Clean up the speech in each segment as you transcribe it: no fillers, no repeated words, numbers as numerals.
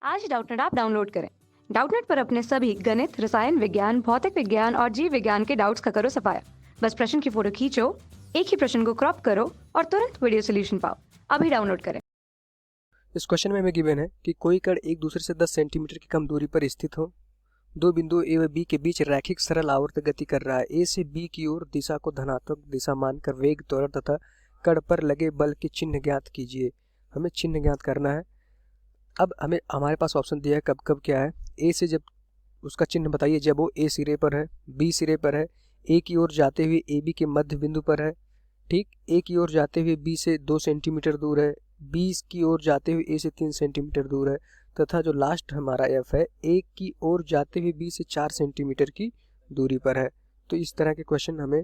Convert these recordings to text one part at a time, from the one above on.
आज Doubtnut app download करें। Doubtnut पर अपने सभी गणित, रसायन विज्ञान, भौतिक विज्ञान और जीव विज्ञान के डाउट्स का करो सफाया। बस प्रश्न की फोटो खींचो, एक ही प्रश्न को क्रॉप करो और तुरंत वीडियो सोल्यूशन पाओ। अभी डाउनलोड करें। इस क्वेश्चन में हमें गिवन है कि कोई कण एक दूसरे से 10 सेंटीमीटर की कम दूरी पर स्थित हो। दो बिंदु ए व बी के बीच रैखिक सरल आवर्त गति कर रहा है। ए से बी की ओर दिशा को धनात्मक दिशा मानकर वेग, त्वरण तथा कण पर लगे बल के चिन्ह ज्ञात कीजिए। हमें चिन्ह ज्ञात करना है। अब हमें हमारे पास ऑप्शन दिया है कब कब क्या है। ए से जब उसका चिन्ह बताइए जब वो ए सिरे पर है, बी सिरे पर है, ए की ओर जाते हुए ए बी के मध्य बिंदु पर है, ठीक। ए की ओर जाते हुए बी से 2 सेंटीमीटर दूर है, बी की ओर जाते हुए ए से 3 सेंटीमीटर दूर है, तथा जो लास्ट हमारा एफ है ए की ओर जाते हुए बी से 4 सेंटीमीटर की दूरी पर है। तो इस तरह के क्वेश्चन हमें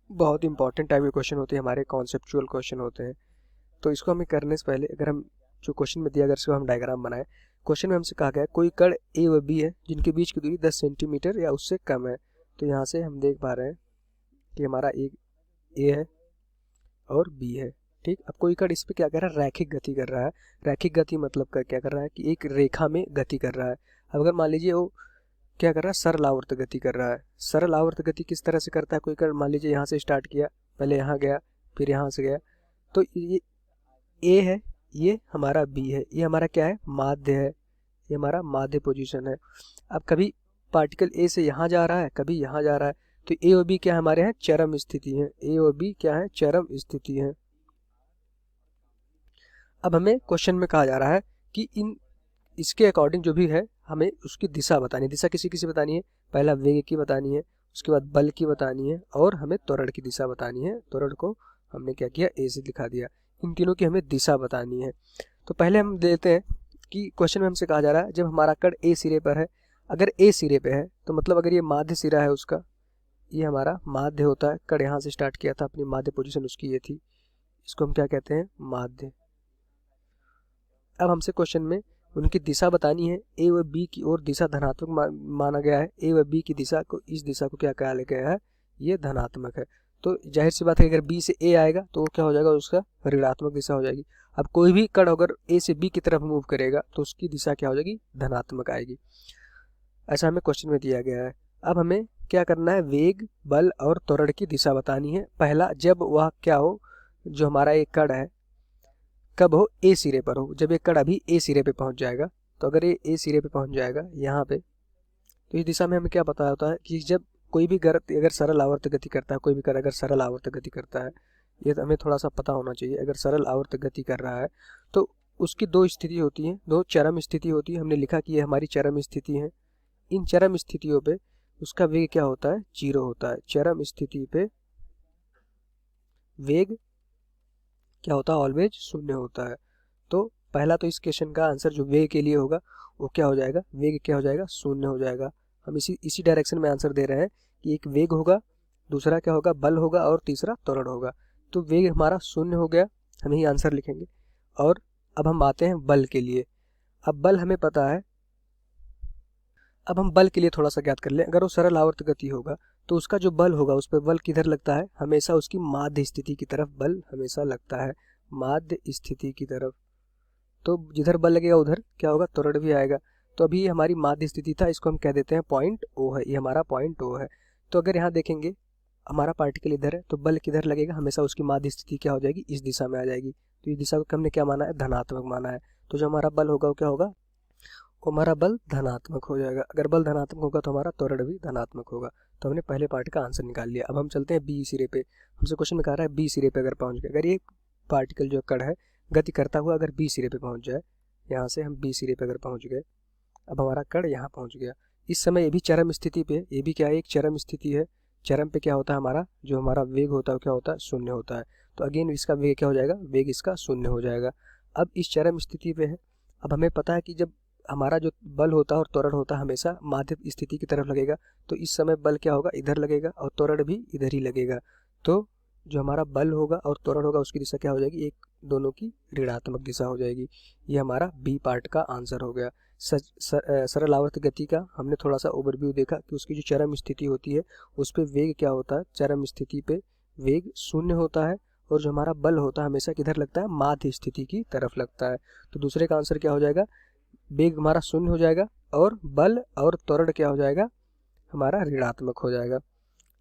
बहुत इंपॉर्टेंट टाइप के क्वेश्चन होते हैं, हमारे कॉन्सेप्चुअल क्वेश्चन होते हैं। तो इसको हमें करने से पहले अगर हम जो क्वेश्चन में दिया अगर इसको हम डायग्राम बनाए। क्वेश्चन में हमसे कहा गया है कोई कण ए व बी है जिनके बीच की दूरी 10 सेंटीमीटर या उससे कम है। तो यहाँ से हम देख पा रहे हैं कि हमारा एक ए है और बी है, ठीक। अब कोई कण इस पे क्या कर रहा है, रैखिक गति कर रहा है। रैखिक गति मतलब क्या कर रहा है कि एक रेखा में गति कर रहा है। अब अगर मान लीजिए वो क्या कर रहा है, सरल आवर्त गति कर रहा है। सरल आवर्त गति किस तरह से करता है, कोई कण मान लीजिए यहाँ से स्टार्ट किया, पहले यहाँ गया फिर यहाँ से गया, तो ये ए है, ये हमारा बी है, ये हमारा क्या है, माध्य है, ये हमारा माध्य पोजीशन है। अब कभी पार्टिकल ए से यहाँ जा रहा है, कभी यहाँ जा रहा है, तो ए और बी क्या हमारे हैं, चरम स्थिति है। ए और बी क्या है, चरम स्थिति है। अब हमें क्वेश्चन में कहा जा रहा है कि इन इसके अकॉर्डिंग जो भी है हमें उसकी दिशा बतानी है। दिशा किसी किसी बतानी है, पहला वेग की बतानी है, उसके बाद बल की बतानी है और हमें त्वरण की दिशा बतानी है। त्वरण को हमने क्या किया, ए से दिखा दिया। इन तीनों की हमें दिशा बतानी है। तो पहले हम देते हैं कि क्वेश्चन में हमसे कहा जा रहा है जब हमारा कण ए सिरे पर है, अगर ए सिरे पे है तो मतलब अगर ये माध्य सिरा है उसका, ये हमारा माध्य होता है। कण यहाँ से स्टार्ट किया था, अपनी माध्य पोजीशन उसकी ये थी, इसको हम क्या कहते हैं, माध्य। अब हमसे क्वेश्चन में उनकी दिशा बतानी है। ए व बी की ओर दिशा धनात्मक माना गया है। ए व बी की दिशा को, इस दिशा को क्या कहा गया है, ये धनात्मक है। तो जाहिर सी बात है अगर बी से ए आएगा तो वो क्या हो जाएगा, उसका ऋणात्मक दिशा हो जाएगी। अब कोई भी कण अगर ए से बी की तरफ मूव करेगा तो उसकी दिशा क्या हो जाएगी, धनात्मक आएगी। ऐसा हमें क्वेश्चन में दिया गया है। अब हमें क्या करना है, वेग, बल और त्वरण की दिशा बतानी है। पहला, जब वह क्या हो, जो हमारा एक कण है कब हो, ए सिरे पर हो। जब एक कण अभी ए सिरे पे पहुंच जाएगा, तो अगर ये ए सिरे पे पहुंच जाएगा यहाँ पे, तो इस दिशा में हमें क्या पता होता है कि जब कोई भी अगर सरल आवर्त गति करता है, कोई भी कण अगर सरल आवर्त गति करता है, ये तो हमें थोड़ा सा पता होना चाहिए। अगर सरल आवर्त गति कर रहा है तो उसकी दो स्थिति होती है, दो चरम स्थिति होती है। हमने लिखा कि ये हमारी चरम स्थिति है। इन चरम स्थितियों पे उसका वेग क्या होता है, 0 होता है। चरम स्थिति पे वेग क्या होता है, ऑलवेज 0 होता है। तो पहला तो इस क्वेश्चन का आंसर जो वेग के लिए होगा वो क्या हो जाएगा, वेग क्या हो जाएगा, 0 हो जाएगा। हम इसी डायरेक्शन में आंसर दे रहे हैं कि एक वेग होगा, दूसरा क्या होगा, बल होगा और तीसरा त्वरण होगा। तो वेग हमारा 0 हो गया, हम यही आंसर लिखेंगे। और अब हम आते हैं बल के लिए। अब बल हमें पता है, अब हम बल के लिए थोड़ा सा ज्ञात कर लें। अगर वो सरल आवर्त गति होगा तो उसका जो बल होगा उस पर बल किधर लगता है, हमेशा उसकी माध्य स्थिति की तरफ बल हमेशा लगता है, माध्य स्थिति की तरफ। तो जिधर बल लगेगा उधर क्या होगा, त्वरण भी आएगा। तो अभी हमारी माध्य स्थिति था, इसको हम कह देते हैं पॉइंट ओ है, ये हमारा पॉइंट ओ है। तो अगर यहाँ देखेंगे हमारा पार्टिकल इधर है तो बल किधर लगेगा, हमेशा उसकी माध्य स्थिति क्या हो जाएगी, इस दिशा में आ जाएगी। तो इस दिशा को हमने क्या माना है, धनात्मक माना है। तो जो हमारा बल होगा वो क्या होगा, हमारा बल धनात्मक हो जाएगा। अगर बल धनात्मक होगा तो हमारा त्वरण भी धनात्मक होगा। तो हमने पहले पार्ट का आंसर निकाल लिया। अब हम चलते हैं बी सिरे पे। हमसे क्वेश्चन में कह रहा है बी सिरे पे अगर पहुंच गए, अगर ये पार्टिकल जो कण है गति करता हुआ अगर बी सिरे पे पहुंच जाए, यहाँ से हम बी सिरे पे अगर पहुंच गए, अब हमारा कण यहाँ पहुंच गया। इस समय ये भी चरम स्थिति पे, ये भी क्या है, एक चरम स्थिति है। चरम पे क्या होता है, हमारा जो हमारा वेग होता है क्या होता है, 0 होता है। तो अगेन इसका वेग क्या हो जाएगा, वेग इसका 0 हो जाएगा। अब इस चरम स्थिति पे है। अब हमें पता है कि जब हमारा जो बल होता है और त्वरण होता है हमेशा माध्य स्थिति की तरफ लगेगा। तो इस समय बल क्या होगा, इधर लगेगा और त्वरण भी इधर ही लगेगा। तो जो हमारा बल होगा और त्वरण होगा उसकी दिशा क्या हो जाएगी, एक दोनों की ऋणात्मक दिशा हो जाएगी। ये हमारा बी पार्ट का आंसर हो गया। सरल आवर्त गति का हमने थोड़ा सा ओवरव्यू देखा कि उसकी जो चरम स्थिति होती है उस पर वेग क्या होता है, चरम स्थिति पे वेग 0 होता है और जो हमारा बल होता है हमेशा किधर लगता है, माध्य स्थिति की तरफ लगता है। तो दूसरे का आंसर क्या हो जाएगा, वेग हमारा शून्य हो जाएगा और बल और त्वरण क्या हो जाएगा, हमारा ऋणात्मक हो जाएगा।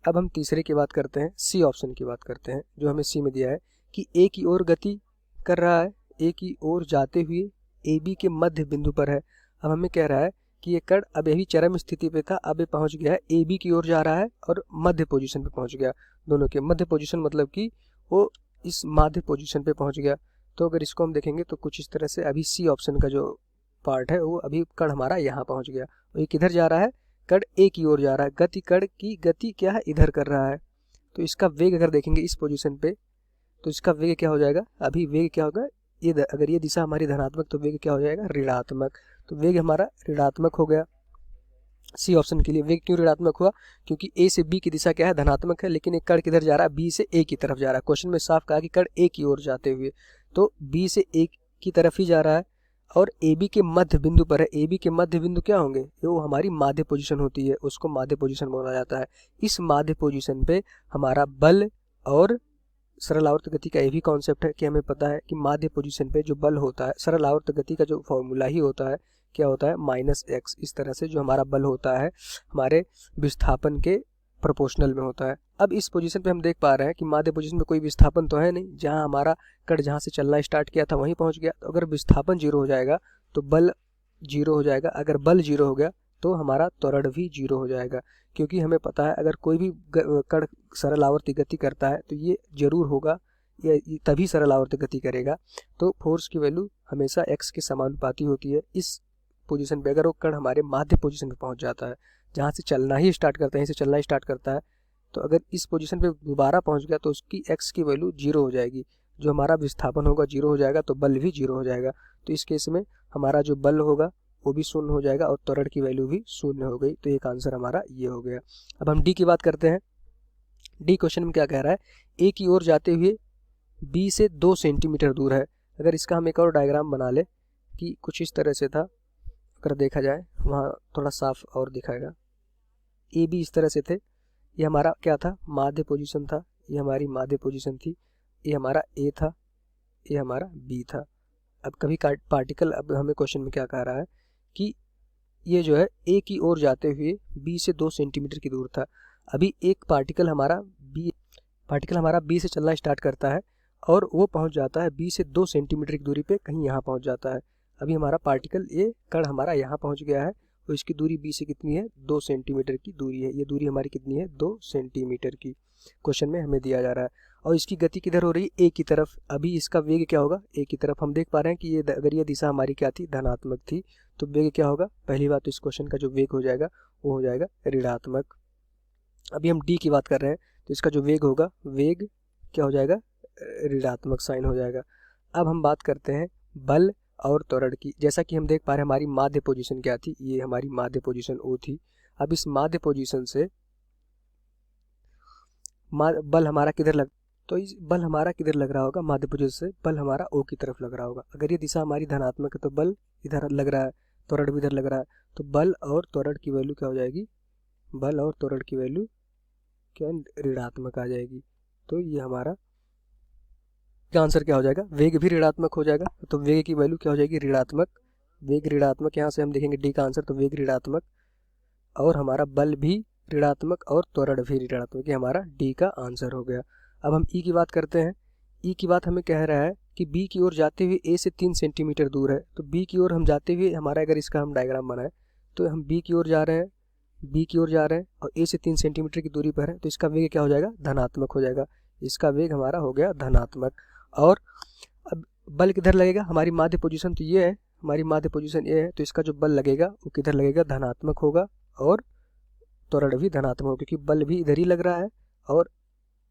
अब हम तीसरे की बात करते हैं, सी ऑप्शन की बात करते हैं, जो हमें सी में दिया है कि ए की ओर गति कर रहा है, ए की ओर जाते हुए ए बी के मध्य बिंदु पर है। अब हमें कह रहा है कि ये कण अब यही चरम स्थिति पे था, अब ये पहुंच गया है ए बी की ओर जा रहा है और मध्य पोजीशन पे पहुंच गया। दोनों के मध्य पोजीशन मतलब कि वो इस माध्य पोजीशन पे पहुंच गया। तो अगर इसको हम देखेंगे तो कुछ इस तरह से अभी सी ऑप्शन का जो पार्ट है वो अभी कण हमारा यहाँ पहुंच गया। और ये किधर जा रहा है, कण ए की ओर जा रहा है, गति कण की गति क्या है, इधर कर रहा है। तो इसका वेग अगर देखेंगे इस पोजीशन पे तो इसका वेग क्या हो जाएगा, अभी वेग क्या होगा, ये अगर ये दिशा हमारी धनात्मक तो वेग क्या हो जाएगा, ऋणात्मक। तो वेग हमारा ऋणात्मक हो गया सी ऑप्शन के लिए। वेग क्यों ऋणात्मक हुआ, क्योंकि ए से बी की दिशा क्या है, धनात्मक है, लेकिन एक कण किधर जा रहा है, बी से ए की तरफ जा रहा है। क्वेश्चन में साफ कहा कि कण ए की ओर जाते हुए, तो बी से ए की तरफ ही जा रहा है और ए बी के मध्य बिंदु पर है। ए बी के मध्य बिंदु क्या होंगे, वो हमारी माध्य पोजीशन होती है, उसको माध्य पोजीशन बोला जाता है। इस माध्य पोजीशन पे हमारा बल और सरल आवर्त गति का ये भी कॉन्सेप्ट है कि हमें पता है कि माध्य पोजीशन पे जो बल होता है, सरल आवर्त गति का जो फॉर्मूला ही होता है क्या होता है, -x। इस तरह से जो हमारा बल होता है हमारे विस्थापन के प्रोपोर्शनल में होता है। अब इस पोजीशन पे हम देख पा रहे हैं कि माध्य पोजीशन पे कोई विस्थापन तो है नहीं, जहां हमारा कण जहां से चलना स्टार्ट किया था वहीं पहुंच गया। तो अगर विस्थापन 0 हो जाएगा तो बल 0 हो जाएगा, अगर बल 0 हो गया तो हमारा त्वरण भी 0 हो जाएगा। क्योंकि हमें पता है अगर कोई भी कण सरल आवर्ती गति करता है तो ये जरूर होगा, ये तभी सरल आवर्ती गति करेगा। तो फोर्स की वैल्यू हमेशा x के समानुपाती होती है। इस पोजीशन पे अगर वो कण हमारे माध्य पोजीशन पे पहुंच जाता है, जहां से चलना ही स्टार्ट करता है, यहीं से चलना स्टार्ट करता है, तो अगर इस पोजीशन पे दोबारा पहुंच गया तो उसकी x की वैल्यू 0 हो जाएगी। जो हमारा विस्थापन होगा 0 हो जाएगा तो बल भी 0 हो जाएगा। तो इस केस में हमारा जो बल होगा वो भी शून्य हो जाएगा और त्वरण की वैल्यू भी शून्य हो गई। तो एक आंसर हमारा ये हो गया। अब हम डी की बात करते हैं। डी क्वेश्चन में क्या कह रहा है, ए की ओर जाते हुए बी से 2 सेंटीमीटर दूर है। अगर इसका हम एक और डायग्राम बना ले कि कुछ इस तरह से था, अगर देखा जाए वहाँ थोड़ा साफ और दिखाएगा। ए बी इस तरह से थे, ये हमारा क्या था, माध्य पोजीशन था, ये हमारी माध्य पोजीशन थी, ये हमारा ए था, ये हमारा बी था। अब कभी पार्टिकल, अब हमें क्वेश्चन में क्या कह रहा है कि ये जो है ए की ओर जाते हुए बी से 2 सेंटीमीटर की दूर था। अभी एक पार्टिकल हमारा बी से चलना स्टार्ट करता है और वो पहुंच जाता है बी से 2 सेंटीमीटर की दूरी पे, कहीं यहाँ पहुंच जाता है। अभी हमारा पार्टिकल, ये कण हमारा यहाँ पहुंच गया है और इसकी दूरी बी से कितनी है, 2 सेंटीमीटर की दूरी है। ये दूरी हमारी कितनी है, 2 सेंटीमीटर की क्वेश्चन में हमें दिया जा रहा है। और इसकी गति किधर हो रही है, ए की तरफ। अभी इसका वेग क्या होगा, ए की तरफ। हम देख पा रहे हैं कि ये अगर ये दिशा हमारी क्या थी, धनात्मक थी, तो वेग क्या होगा, पहली बात तो इस क्वेश्चन का जो वेग हो जाएगा वो हो जाएगा ऋणात्मक। अभी हम डी की बात कर रहे हैं तो इसका जो वेग होगा, वेग क्या हो जाएगा, ऋणात्मक साइन हो जाएगा। अब हम बात करते हैं बल और त्वरण की। जैसा कि हम देख पा रहे हैं हमारी माध्य पोजीशन क्या थी, ये हमारी माध्य पोजीशन ओ थी। अब इस माध्य पोजीशन से बल हमारा किधर लग, तो इस बल हमारा किधर लग रहा होगा, माध्य पोजीशन से बल हमारा ओ की तरफ लग रहा होगा। अगर ये दिशा हमारी धनात्मक है तो बल इधर लग रहा है, त्वरण भी इधर लग रहा है, तो बल और त्वरण की वैल्यू क्या हो जाएगी, बल और त्वरण की वैल्यू क्या ऋणात्मक आ जाएगी। तो ये हमारा आंसर क्या हो जाएगा, वेग भी ऋणात्मक हो जाएगा। तो वेग की वैल्यू क्या हो जाएगी, ऋणात्मक। वेग ऋणात्मक, यहाँ से हम देखेंगे डी का आंसर, तो वेग ऋणात्मक और हमारा बल भी ऋणात्मक और त्वरण भी ऋणात्मक। ये हमारा डी का आंसर हो गया। अब हम ई की बात करते हैं। ई की बात हमें कह रहा है कि बी की ओर जाते हुए ए से 3 सेंटीमीटर दूर है। तो बी की ओर हम जाते हुए, हमारा अगर इसका हम डायग्राम बनाए तो हम बी की ओर जा रहे हैं, बी की ओर जा रहे हैं और ए से 3 सेंटीमीटर की दूरी पर है, तो इसका वेग क्या हो जाएगा, धनात्मक हो जाएगा। इसका वेग हमारा हो गया धनात्मक। और अब बल किधर लगेगा, हमारी माध्य पोजीशन तो ये है, हमारी माध्य पोजीशन ये है, तो इसका जो बल लगेगा वो किधर लगेगा, धनात्मक होगा और त्वरण भी धनात्मक होगा, क्योंकि बल भी इधर ही लग रहा है और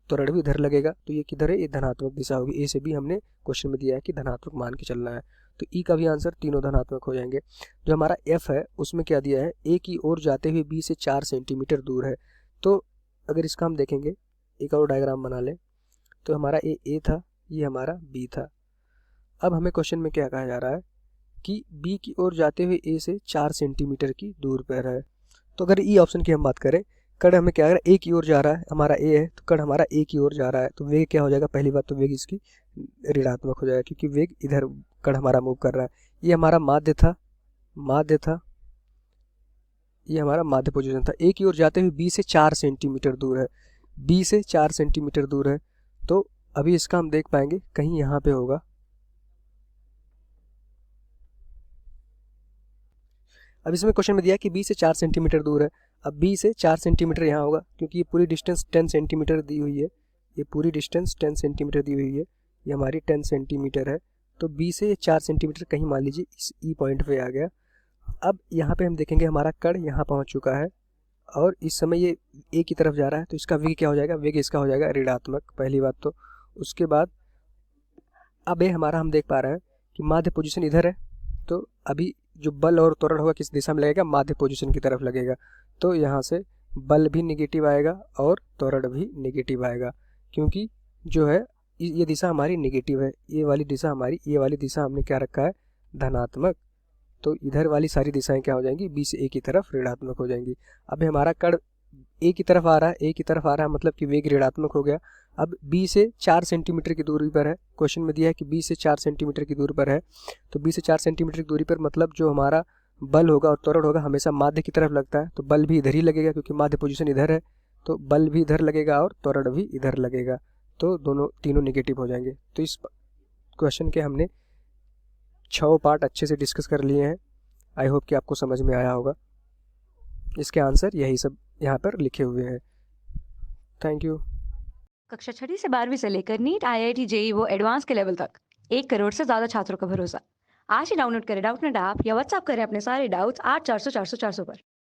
त्वरण भी इधर लगेगा। तो ये किधर है, ये धनात्मक दिशा होगी। ए से भी हमने क्वेश्चन में दिया है कि धनात्मक मान के चलना है, तो ई का भी आंसर तीनों धनात्मक हो जाएंगे। जो हमारा एफ है उसमें क्या दिया है, ए की ओर जाते हुए बी से 4 सेंटीमीटर दूर है। तो अगर इसका हम देखेंगे, एक और डायग्राम बना लें, तो हमारा ए था, ये हमारा बी था। अब हमें क्वेश्चन में क्या कहा जा रहा है कि बी की ओर जाते हुए ए से 4 सेंटीमीटर की दूर पर है। तो अगर ई ऑप्शन की हम बात करें, कण हमें क्या है, ए की ओर जा रहा है, हमारा ए है, तो कण हमारा ए की ओर जा रहा है, तो वेग क्या हो जाएगा, पहली बात तो वेग इसकी ऋणात्मक हो जाएगा, क्योंकि वेग इधर कण हमारा मूव कर रहा है। ये हमारा माध्य था, माध्य था, ये हमारा माध्य पोजीशन था। ए की ओर जाते हुए बी से 4 सेंटीमीटर दूर है, बी से 4 सेंटीमीटर दूर है। तो अभी इसका हम देख पाएंगे कहीं यहाँ पे होगा। अब इसमें क्वेश्चन में दिया कि बी से 4 सेंटीमीटर दूर है। अब बी से 4 सेंटीमीटर यहाँ होगा, क्योंकि ये पूरी डिस्टेंस 10 सेंटीमीटर दी हुई है, ये पूरी डिस्टेंस 10 सेंटीमीटर दी हुई है, ये हमारी 10 सेंटीमीटर है। तो बी से 4 सेंटीमीटर कहीं मान लीजिए इस ई पॉइंट पे आ गया। अब यहाँ पे हम देखेंगे हमारा कण यहाँ पहुँच चुका है और इस समय ये ए की तरफ जा रहा है, तो इसका वेग क्या हो जाएगा, वेग इसका हो जाएगा ऋणात्मक, पहली बात तो। उसके बाद अब ये हमारा हम देख पा रहे हैं कि माध्य पोजीशन इधर है, तो अभी जो बल और त्वरण होगा किस दिशा में लगेगा, माध्य पोजीशन की तरफ लगेगा। तो यहाँ से बल भी निगेटिव आएगा और त्वरण भी निगेटिव आएगा, क्योंकि जो है ये दिशा हमारी निगेटिव है, ये वाली दिशा हमारी, ये वाली दिशा हमने क्या रखा है, धनात्मक। तो इधर वाली सारी दिशाएं क्या हो जाएंगी, बी से ए की तरफ ऋणात्मक हो जाएंगी। अब हमारा कण ए की तरफ आ रहा है, ए की तरफ आ रहा है मतलब कि वेग ऋणात्मक हो गया। अब बी से 4 सेंटीमीटर की दूरी पर है, क्वेश्चन में दिया है कि बी से 4 सेंटीमीटर की दूरी पर है, तो बी से 4 सेंटीमीटर की दूरी पर मतलब जो हमारा बल होगा और त्वरण होगा हमेशा माध्य की तरफ लगता है, तो बल भी इधर ही लगेगा क्योंकि माध्य पोजीशन इधर है, तो बल भी इधर लगेगा और त्वरण भी इधर लगेगा, तो तीनों निगेटिव हो जाएंगे। तो इस क्वेश्चन के हमने 6 पार्ट अच्छे से डिस्कस कर लिए हैं। आई होप कि आपको समझ में आया होगा। इसके आंसर यही सब यहाँ पर लिखे हुए हैं। Thank you. कक्षा 6वीं से 12वीं से लेकर नीट, IIT, JEE वो एडवांस के लेवल तक 1 करोड़ से ज़्यादा छात्रों का भरोसा। आज ही डाउनलोड करें डाउटनेट ऐप या व्हाट्सएप करें अपने सारे डाउट्स 8400 400 400 पर।